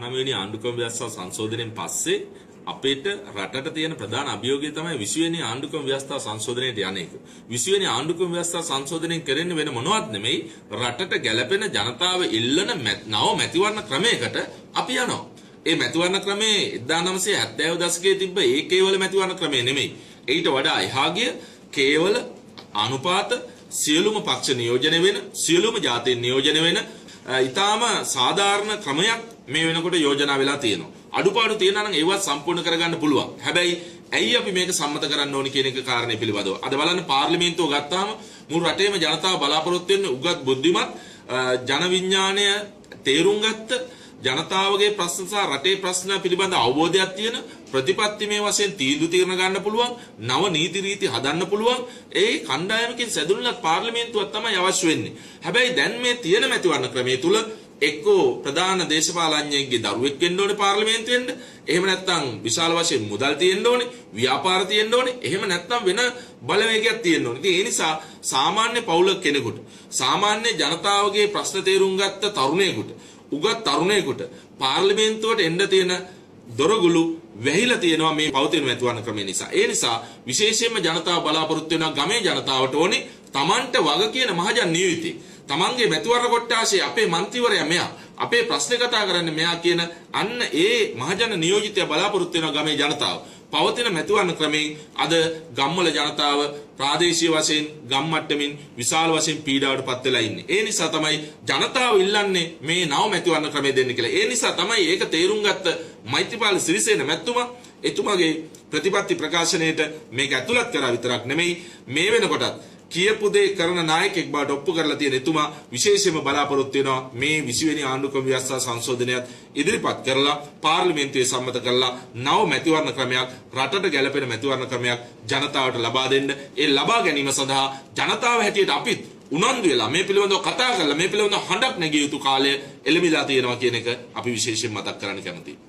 19 වෙනි ආණ්ඩුක්‍රම ව්‍යවස්ථා සංශෝධනයෙන් පස්සේ අපේට රටට තියෙන ප්‍රධාන අභියෝගය තමයි 20 වෙනි ආණ්ඩුක්‍රම ව්‍යවස්ථා සංශෝධනයට යන එක. 20 වෙනි ආණ්ඩුක්‍රම ව්‍යවස්ථා සංශෝධනයෙන් කරන්නේ වෙන මොනවත් නෙමෙයි රටට ගැළපෙන ජනතාව ඉල්ලන නව මැතිවරණ ක්‍රමයකට අපි යනවා. ඒ මැතිවරණ ක්‍රමේ 1970 දශකයේ තිබ්බ ඒ කේවල මැතිවරණ ක්‍රමය නෙමෙයි. ඊට වඩා එහා ගිය කේවල අනුපාත සියලුම පක්ෂ නියෝජනය වෙන සියලුම ජාතීන් නියෝජනය වෙන ඊටාම සාධාරණ ක්‍රමයක් මේ වෙනකොට යෝජනා වෙලා තියෙනවා. අඩුපාඩු තියෙනවා නම් ඒවත් සම්පූර්ණ කරගන්න පුළුවන්. හැබැයි ඇයි අපි මේක සම්මත කරන්න ඕනි කියන එක කාරණේ පිළිබඳව. අද බලන්න පාර්ලිමේන්තුව ගත්තාම මුළු රටේම ජනතාව බලාපොරොත්තු වෙන්නේ උගත් බුද්ධිමත් ජන විඥාණය තේරුම් ගත්ත ජනතාවගේ ප්‍රශ්න සහ රටේ ප්‍රශ්න පිළිබඳ අවබෝධයක් තියෙන ප්‍රතිපත්තිමය වශයෙන් තීන්දුව తీරන ගන්න පුළුවන් නව නීති රීති හදන්න පුළුවන් ඒ කණ්ඩායමකින් සැදුණුලත් පාර්ලිමේන්තුවක් තමයි අවශ්‍ය වෙන්නේ. හැබැයි දැන් මේ තියෙන මැතිවරණ ක්‍රමයේ තුල එක්කෝ ප්‍රධාන දේශපාලඥයෙක්ගේ දරුවෙක් වෙන්න ඕනේ පාර්ලිමේන්තුවෙන්න. එහෙම නැත්නම් විශාල වශයෙන් මුදල් තියෙන්න ඕනේ, ව්‍යාපාර තියෙන්න ඕනේ. එහෙම නැත්නම් වෙන බලවේගයක් තියෙන්න ඕනේ. ඉතින් ඒ නිසා සාමාන්‍ය පවුලක කෙනෙකුට, සාමාන්‍ය ජනතාවගේ ප්‍රශ්න තේරුම් ගත්ත තරුණයෙකුට, උගත් තරුණයෙකුට පාර්ලිමේන්තුවට එන්න තියෙන දොරගුළු වැහිලා තියෙනවා මේ පවතින මැතිවරණ ක්‍රමය නිසා. ඒ නිසා විශේෂයෙන්ම ජනතාව බලාපොරොත්තු වෙනවා ගමේ ජනතාවට ඕනේ Tamanට වග කියන මහජන නියුතිය. තමන්ගේ මැතිවරණ කොට්ටාසේ අපේ മന്ത്രിවරයා මෙයා අපේ ප්‍රශ්නේ කතා කරන්නේ මෙයා කියන අන්න ඒ මහජන නියෝජිතය බලාපොරොත්තු වෙන ගමේ ජනතාව පවතින මැතිවරණ ක්‍රමයෙන් අද ගම්වල ජනතාව ප්‍රාදේශීය වශයෙන් ගම් මට්ටමින් විශාල වශයෙන් පීඩාවටපත් වෙලා ඉන්නේ. ඒ නිසා තමයි ජනතාව ඉල්ලන්නේ මේ නව මැතිවරණ ක්‍රමය දෙන්න කියලා. ඒ නිසා තමයි ඒක තේරුම් ගත්ත මෛත්‍රීපාල සිරිසේන මැතිතුමා එතුමාගේ ප්‍රතිපත්ති ප්‍රකාශනයේට මේක ඇතුළත් කරා විතරක් නෙමෙයි මේ වෙනකොටත් කියපු දේ කරන නායකයෙක් බවට ඔප්පු කරලා තියෙන එතුමා විශේෂයෙන්ම බලාපොරොත්තු වෙනවා මේ 20 වෙනි ආණ්ඩුක්‍රම ව්‍යවස්ථා සංශෝධනයත් ඉදිරිපත් කරලා පාර්ලිමේන්තුවේ සම්මත කරලා නව මැතිවරණ ක්‍රමයක් රටට ගැළපෙන මැතිවරණ ක්‍රමයක් ජනතාවට ලබා දෙන්න. ඒ ලබා ගැනීම සඳහා ජනතාව හැටියට අපිත් උනන්දු වෙලා මේ පිළිබඳව කතා කරලා මේ පිළිබඳව හඬක් නැගිය යුතු කාලය එළඹිලා තියෙනවා කියන එක අපි විශේෂයෙන් මතක් කරන්න කැමතියි.